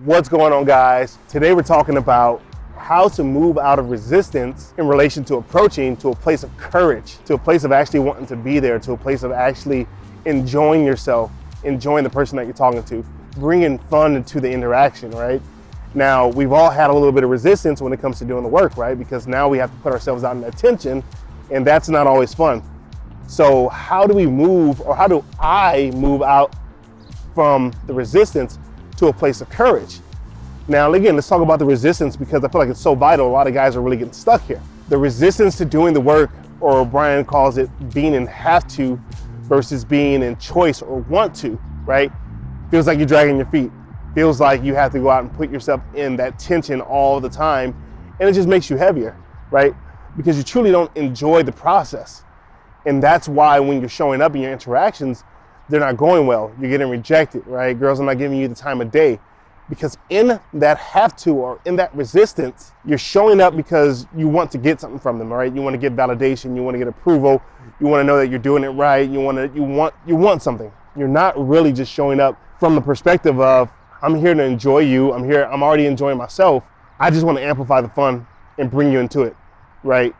What's going on, guys? Today we're talking about how to move out of resistance in relation to approaching to a place of courage, to a place of actually wanting to be there, to a place of actually enjoying yourself, enjoying the person that you're talking to, bringing fun into the interaction, right? Now, we've all had a little bit of resistance when it comes to doing the work, right? Because now we have to put ourselves out in that tension, and that's not always fun. So how do we move, or how do I move out from the resistance to a place of courage? Now, again, let's talk about the resistance because I feel like it's so vital. A lot of guys are really getting stuck here. The resistance to doing the work, or Brian calls it being in have to versus being in choice or want to, right? Feels like you're dragging your feet. Feels like you have to go out and put yourself in that tension all the time. And it just makes you heavier, right? Because you truly don't enjoy the process. And that's why when you're showing up in your interactions, they're not going well. You're getting rejected, right? Girls are not giving you the time of day. Because in that have to, or in that resistance, you're showing up because you want to get something from them, right? You want to get validation, you want to get approval, you want to know that you're doing it right, you want something. You're not really just showing up from the perspective of, I'm here to enjoy you, I'm already enjoying myself. I just want to amplify the fun and bring you into it, right?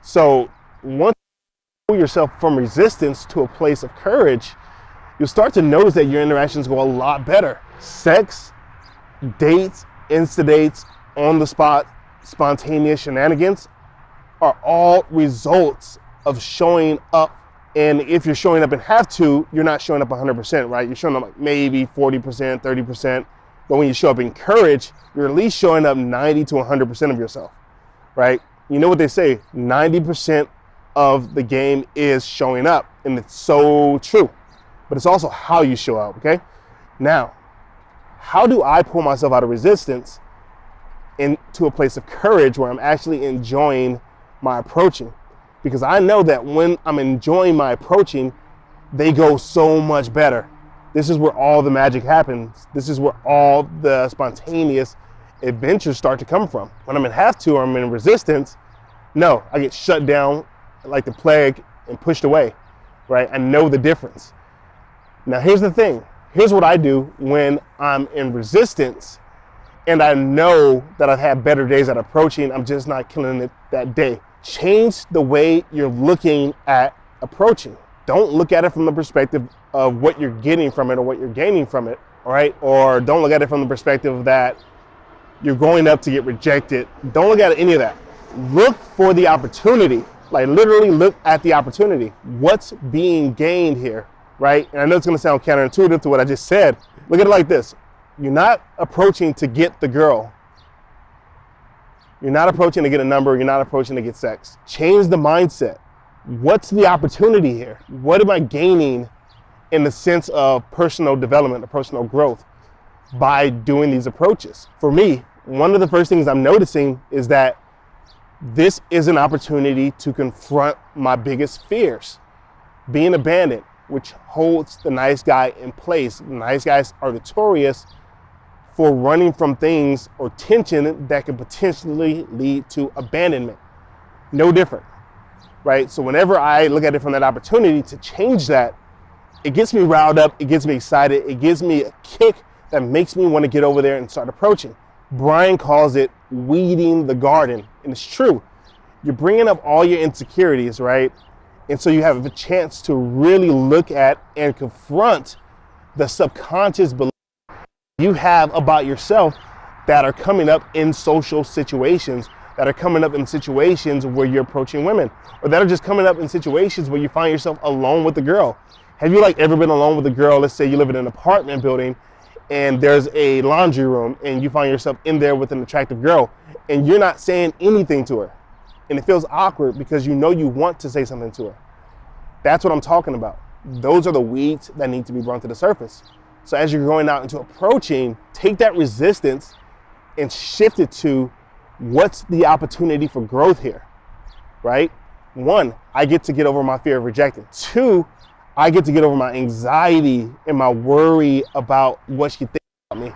So once you pull yourself from resistance to a place of courage, you'll start to notice that your interactions go a lot better. Sex, dates, insta-dates, on the spot, spontaneous shenanigans are all results of showing up. And if you're showing up and have to, you're not showing up 100%, right? You're showing up like maybe 40%, 30%. But when you show up in courage, you're at least showing up 90 to 100% of yourself, right? You know what they say, 90% of the game is showing up. And it's so true. But it's also how you show up, okay? Now, how do I pull myself out of resistance into a place of courage where I'm actually enjoying my approaching? Because I know that when I'm enjoying my approaching, they go so much better. This is where all the magic happens. This is where all the spontaneous adventures start to come from. When I'm in have to, or I'm in resistance, no, I get shut down like the plague and pushed away, right? I know the difference. Now, here's the thing. Here's what I do when I'm in resistance and I know that I've had better days at approaching, I'm just not killing it that day. Change the way you're looking at approaching. Don't look at it from the perspective of what you're getting from it or what you're gaining from it, all right? Or don't look at it from the perspective that you're going up to get rejected. Don't look at any of that. Look for the opportunity, like literally look at the opportunity. What's being gained here? Right? And I know it's going to sound counterintuitive to what I just said. Look at it like this. You're not approaching to get the girl. You're not approaching to get a number. You're not approaching to get sex. Change the mindset. What's the opportunity here? What am I gaining in the sense of personal development or personal growth by doing these approaches? For me, one of the first things I'm noticing is that this is an opportunity to confront my biggest fears. Being abandoned, which holds the nice guy in place. Nice guys are notorious for running from things or tension that could potentially lead to abandonment. No different, right? So whenever I look at it from that opportunity to change that, it gets me riled up, it gets me excited, it gives me a kick that makes me want to get over there and start approaching. Brian calls it weeding the garden, and it's true. You're bringing up all your insecurities, right? And so you have a chance to really look at and confront the subconscious beliefs you have about yourself that are coming up in social situations, that are coming up in situations where you're approaching women, or that are just coming up in situations where you find yourself alone with a girl. Have you ever been alone with a girl? Let's say you live in an apartment building and there's a laundry room and you find yourself in there with an attractive girl and you're not saying anything to her. And it feels awkward because you know you want to say something to her. That's what I'm talking about. Those are the weeds that need to be brought to the surface. So as you're going out into approaching, take that resistance and shift it to what's the opportunity for growth here, right? One, I get to get over my fear of rejection. Two, I get to get over my anxiety and my worry about what she thinks about me.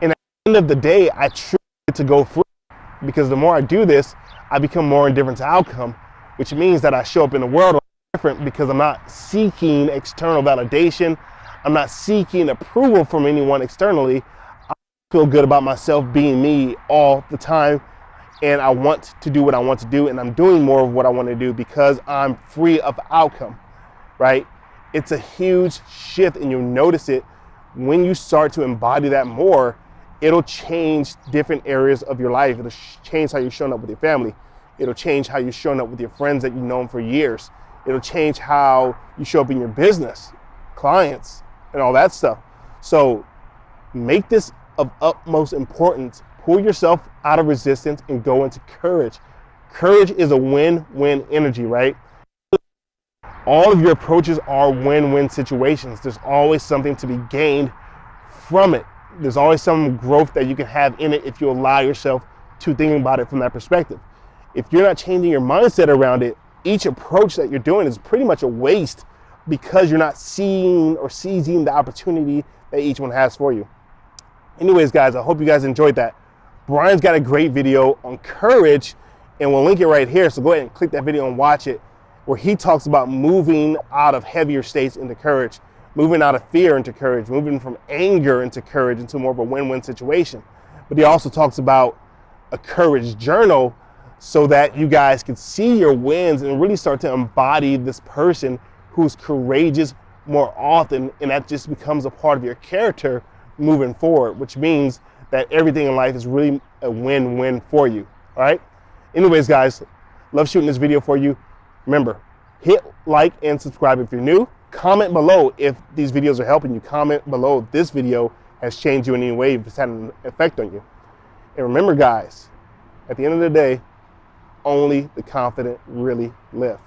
And at the end of the day, I truly get to go through because the more I do this, I become more indifferent to outcome, which means that I show up in the world different because I'm not seeking external validation. I'm not seeking approval from anyone externally. I'm feel good about myself being me all the time, and I want to do what I want to do, and I'm doing more of what I want to do because I'm free of outcome, right? It's a huge shift, and you'll notice it when you start to embody that more. It'll change different areas of your life. It'll change how you're showing up with your family. It'll change how you're showing up with your friends that you've known for years. It'll change how you show up in your business, clients, and all that stuff. So make this of utmost importance. Pull yourself out of resistance and go into courage. Courage is a win-win energy, right? All of your approaches are win-win situations. There's always something to be gained from it. There's always some growth that you can have in it if you allow yourself to think about it from that perspective. If you're not changing your mindset around it, each approach that you're doing is pretty much a waste because you're not seeing or seizing the opportunity that each one has for you. Anyways, guys, I hope you guys enjoyed that. Brian's got a great video on courage, and we'll link it right here. So go ahead and click that video and watch it, where he talks about moving out of heavier states into courage, moving out of fear into courage, moving from anger into courage, into more of a win-win situation. But he also talks about a courage journal so that you guys can see your wins and really start to embody this person who's courageous more often, and that just becomes a part of your character moving forward, which means that everything in life is really a win-win for you, all right? Anyways, guys, love shooting this video for you. Remember, hit like and subscribe if you're new. Comment below if these videos are helping you. Comment below if this video has changed you in any way, if it's had an effect on you. And remember, guys, at the end of the day, only the confident really live.